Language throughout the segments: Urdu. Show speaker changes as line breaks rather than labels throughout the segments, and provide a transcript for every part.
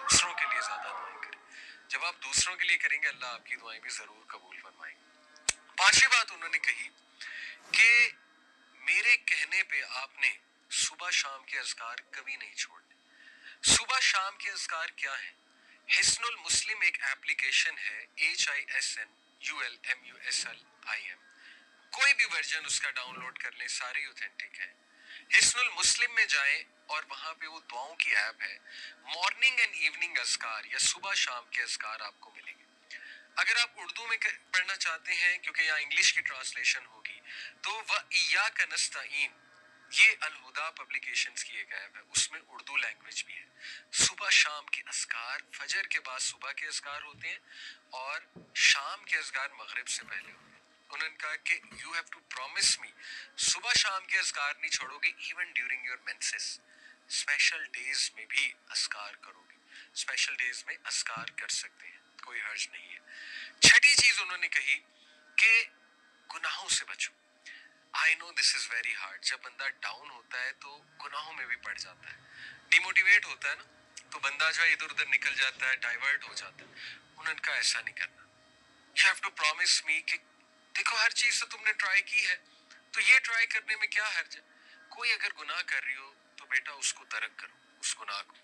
دوسروں کے لیے زیادہ دعائیں کریں. جب آپ دوسروں کے لیے کریں گے اللہ آپ کی دعائیں بھی ضرور قبول فرمائیں گے. پانچویں بات انہوں نے کہی کہ میرے کہنے پہ آپ نے صبح شام کے اذکار کبھی نہیں چھوڑنے. صبح شام کے اذکار کیا ہیں؟ حسن المسلم ایک ایپلیکیشن ہے، HISNULMUSLIM. کوئی بھی ورژن اس کا ڈاؤن لوڈ کر لیں، سارے اوتھینٹک ہیں. حسن المسلم میں جائیں اور وہاں پہ وہ دعاؤں کی ایپ ہے. مارننگ اینڈ ایوننگ اذکار یا صبح شام کے اذکار آپ کو ملیں گے. اگر آپ اردو میں پڑھنا چاہتے ہیں کیونکہ یہاں انگلش کی ٹرانسلیشن ہوگی تو وَإِيَّاكَ نَسْتَعِينُ، یہ الہدا پبلیکیشنز کی ایک ایپ ہے، اس میں اردو لینگویج بھی ہے. صبح شام کے اذکار، فجر کے بعد صبح کے اذکار ہوتے ہیں اور شام کے اذکار مغرب سے پہلے ہوتے ہیں. انہوں نے کہا کہ you have to promise me, صبح شام کے اذکار نہیں چھوڑو گے، even during your menses, special days میں بھی اذکار کرو گے. اسپیشل ڈیز میں اذکار کر سکتے ہیں، کوئی حرج نہیں ہے. چھٹی چیز انہوں نے کہی کہ گناہوں سے بچو. I know this is very hard. جب بندہ ڈاؤن ہوتا ہے تو گناہوں میں بھی پڑ جاتا ہے، ڈیموٹیویٹ ہوتا ہے نا، تو بندہ جو ہے ادھر ادھر نکل جاتا ہے، ڈائیورٹ ہو جاتا ہے. انہوں نے کہا ایسا نہیں کرنا. You have to promise me کہ دیکھو ہر چیز تو تم نے ٹرائی کی ہے تو یہ ٹرائی کرنے میں کیا حرج ہے. کوئی اگر گناہ کر رہی ہو تو بیٹا اس کو ترک کرو، اس گناہ کو،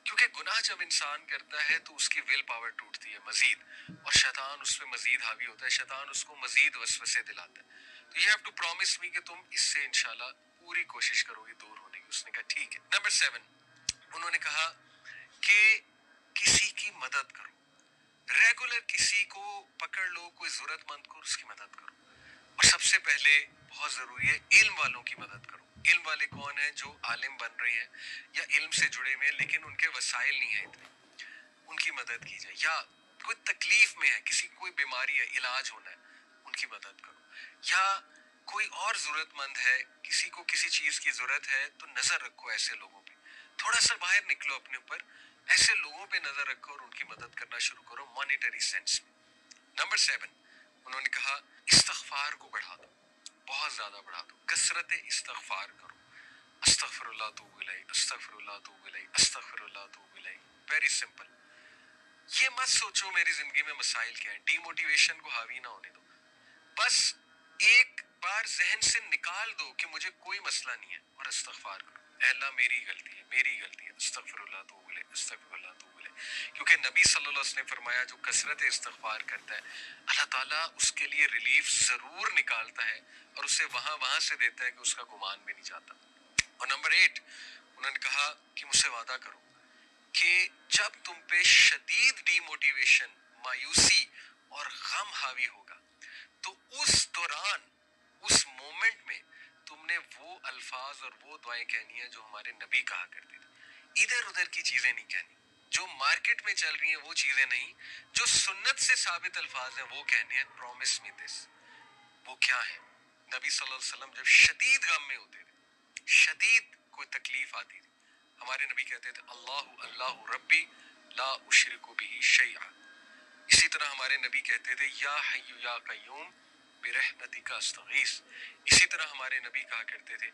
کیونکہ گناہ جب انسان کرتا ہے تو اس کی ول پاور ٹوٹتی ہے مزید، اور شیطان اس پہ مزید حاوی ہوتا ہے، شیطان اس کو مزید وسوسے دلاتا ہے. تو you have to promise me کہ تم اس سے انشاءاللہ پوری کوشش کرو گے دور ہونے کی. اس نے کہا ٹھیک ہے. نمبر 7 انہوں نے کہا کہ کسی کی مدد کرو. ریگولر کسی کو پکڑ لو، کوئی ضرورت مند کو اس کی مدد کرو. اور سب سے پہلے بہت ضروری ہے علم والوں کی مدد کرو. علم والے کون ہیں؟ جو عالم بن رہے ہیں یا علم سے جڑے ہوئے ہیں لیکن ان کے وسائل نہیں ہیں اتنے، ان کی مدد کی جائے. یا کوئی تکلیف میں ہے، کسی کوئی بیماری ہے، علاج ہونا ہے، ان کی مدد کرو. یا کوئی اور ضرورت مند ہے، کسی کو کسی چیز کی ضرورت ہے تو نظر رکھو ایسے لوگوں پہ. تھوڑا سا باہر نکلو اپنے اوپر، ایسے لوگوں پہ نظر رکھو اور ان کی مدد کرنا شروع کرو مانیٹری سینس میں. نمبر 7 انہوں نے کہا استغفار کو بڑھا دو، بہت زیادہ بڑھا دو. کثرت استغفار کرو. استغفر اللہ توب الیہ، استغفر اللہ توب الیہ، استغفر اللہ توب الیہ. Very simple. یہ مت سوچو میری زندگی میں مسائل کیا ہیں، ڈی موٹیویشن کو حاوی نہ ہونے دو. بس ایک بار ذہن سے نکال دو کہ مجھے کوئی مسئلہ نہیں ہے اور استغفار کرو. اے اللہ میری غلطی ہے، میری غلطی ہے، استغفر اللہ توب الیہ، استغفر اللہ توب الیہ. کیونکہ نبی صلی اللہ علیہ وسلم نے فرمایا جو کثرت استغفار کرتا ہے اللہ تعالیٰ اس کے لیے ریلیف ضرور نکالتا ہے اور اسے وہاں سے دیتا ہے کہ اس کا گمان بھی نہیں جاتا. اور نمبر 8 انہوں نے کہا کہ مجھ سے وعدہ کرو کہ جب تم پہ شدید ڈی موٹیویشن، مایوسی اور غم حاوی ہوگا تو اس دوران، اس مومنٹ میں تم نے وہ الفاظ اور وہ دعائیں کہنی ہیں جو ہمارے نبی کہا کرتے تھے. ادھر ادھر کی چیزیں نہیں کہنی، جو مارکیٹ میں چل رہی ہیں وہ چیزیں نہیں، جو سنت سے ثابت الفاظ ہیں وہ کہنے ہیں. پرومس می دس. وہ کیا ہے؟ نبی صلی اللہ علیہ وسلم جب شدید غم میں ہوتے تھے، شدید کوئی تکلیف آتی تھی، ہمارے نبی کہتے تھے اللہ اللہ ربی لا اشرک بہ شیئا. اسی طرح ہمارے نبی کہتے تھے یا حی یا قیوم برحمتک استغیث. اسی طرح ہمارے نبی کہا کرتے تھے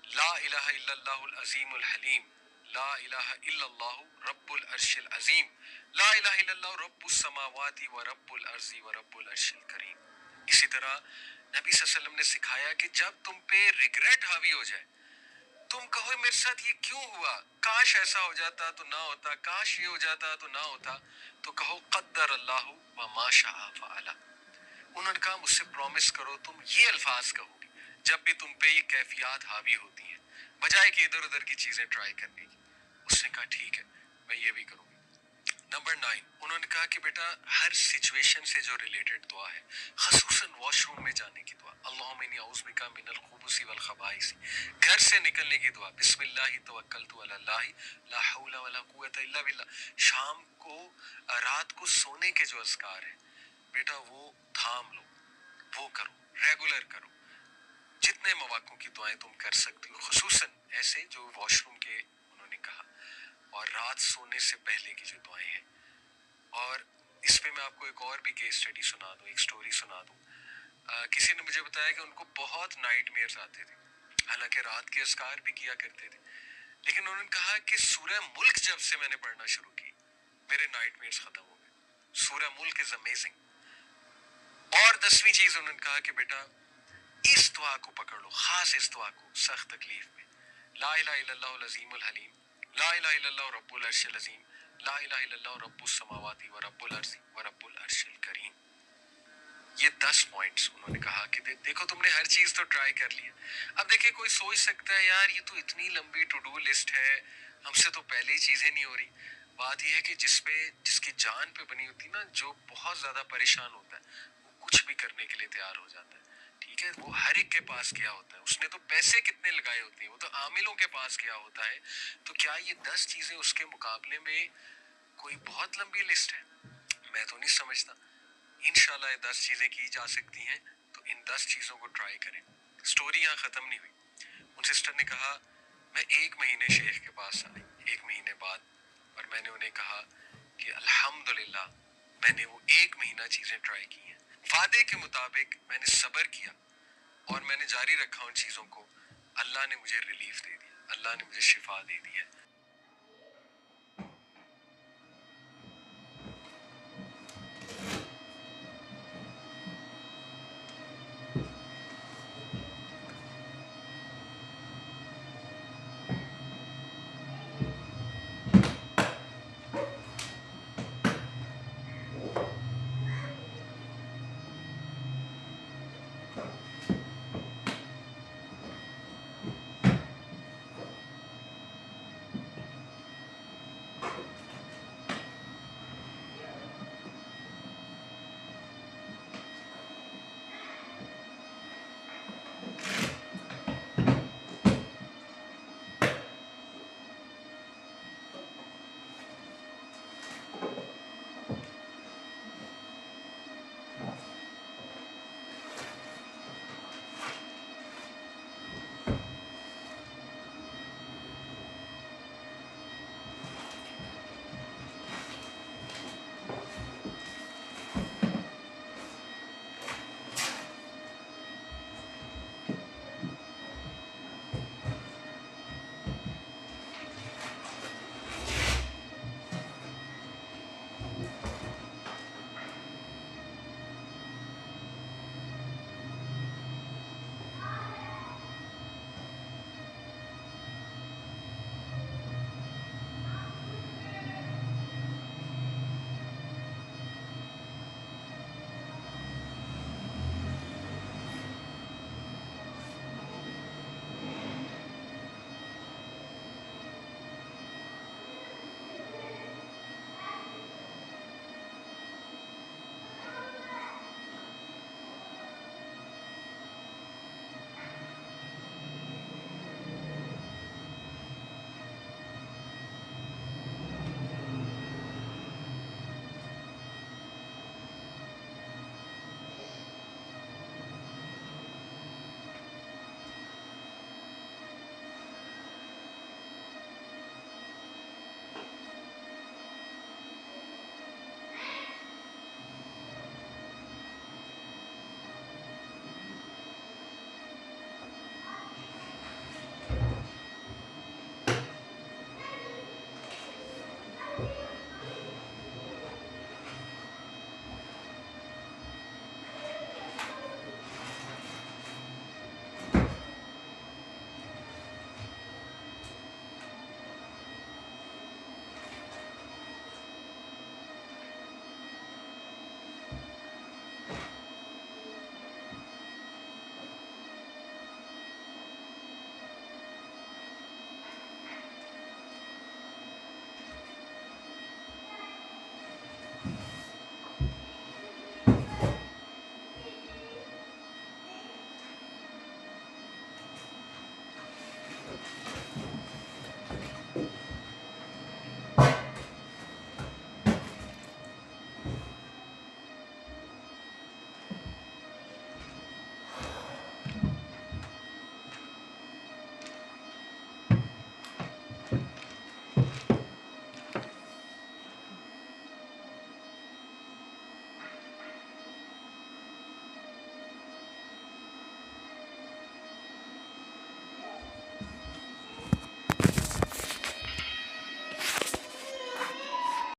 لا الہ الا اللہ العظیم الحلیم، لا الہ الا اللہ رب العرش العظیم، لا الہ الا اللہ رب السماوات و رب الارض و رب العرش الکریم. اسی طرح نبی صلی اللہ علیہ وسلم نے سکھایا کہ جب تم پہ ریگریٹ حاوی ہو جائے، تم کہو میرے ساتھ یہ کیوں ہوا، کاش ایسا ہو جاتا تو نہ ہوتا، کاش یہ ہو جاتا تو نہ ہوتا، تو کہو قدر اللہ وما شاء فعل. انہوں نے کہا مجھ سے پرومس کرو تم یہ الفاظ کہو گی جب بھی تم پہ یہ کیفیات حاوی ہوتی ہیں، بجائے کہ ادھر ادھر کی چیزیں ٹرائی کرنے کی. اس نے کہا ٹھیک ہے میں یہ بھی کروں گی. نمبر 9 انہوں نے کہا کہ بیٹا ہر سچویشن سے جو ریلیٹڈ دعا ہے، خصوصاً واش روم میں جانے کی دعا، اللہم انی اعوذ بک من الخبث والخبائث، گھر سے نکلنے کی دعا، بسم اللہ توکلت علی اللہ لا حول ولا قوت الا باللہ. شام کو، رات کو سونے کے جو اذکار ہیں بیٹا وہ تھام لو، وہ کرو، ریگولر کرو. جتنے مواقع کی دعائیں تم کر سکتی ہو، خصوصاً ایسے جو واش روم کے انہوں نے کہا، اور رات سونے سے پہلے کی جو دعائیں ہیں. اور اس پہ میں آپ کو ایک اور بھی کیس اسٹڈی سنا دوں، ایک سٹوری سنا دوں. کسی نے مجھے بتایا کہ ان کو بہت نائٹ میئرز آتے تھے، حالانکہ رات کے اذکار بھی کیا کرتے تھے لیکن انہوں نے کہا کہ سورہ ملک جب سے میں نے پڑھنا شروع کی میرے نائٹ میٹس ختم ہو گئے. سورہ ملک از امیزنگ. اور 10ویں چیز انہوں نے کہا کہ بیٹا اس دعا کو پکڑ لو, خاص اس دعا کو سخت تکلیف میں, لا الہ الا اللہ العظیم الحلیم, لا الہ الا اللہ رب العرش العظیم, لا الہ الا اللہ رب السماوات و رب الارض و رب العرش الکریم. یہ 10 پوائنٹس انہوں نے کہا کہ دیکھو تم نے ہر چیز تو ٹرائی کر لی ہے. اب دیکھیں کوئی سوچ سکتا ہے یار یہ تو اتنی لمبی ٹو ڈو لسٹ ہے, ہم سے تو پہلے ہی چیزیں نہیں ہو رہی. بات یہ ہے کہ جس کی جان پہ بنی ہوتی نا, جو بہت زیادہ پریشان ہوتا ہے وہ کچھ بھی کرنے کے لیے تیار ہو جاتا ہے. ٹھیک ہے, وہ ہر ایک کے پاس گیا ہوتا ہے, اس نے تو پیسے کتنے لگائے ہوتے ہیں, وہ تو عاملوں کے پاس گیا ہوتا ہے. تو کیا یہ 10 چیزیں اس کے مقابلے میں کوئی بہت لمبی لسٹ ہے؟ میں تو نہیں سمجھتا. انشاءاللہ یہ 10 چیزیں کی جا سکتی ہیں, تو ان 10 چیزوں کو ٹرائی کریں. سٹوری یہاں ختم نہیں ہوئی. ان سسٹر نے کہا میں 1 مہینے شیخ کے پاس آئی 1 مہینے بعد, اور میں نے انہیں کہا کہ الحمدللہ میں نے وہ 1 مہینہ چیزیں ٹرائی کی ہیں. وعدے کے مطابق میں نے صبر کیا اور میں نے جاری رکھا ان چیزوں کو. اللہ نے مجھے ریلیف دے دیا, اللہ نے مجھے شفا دے دی ہے.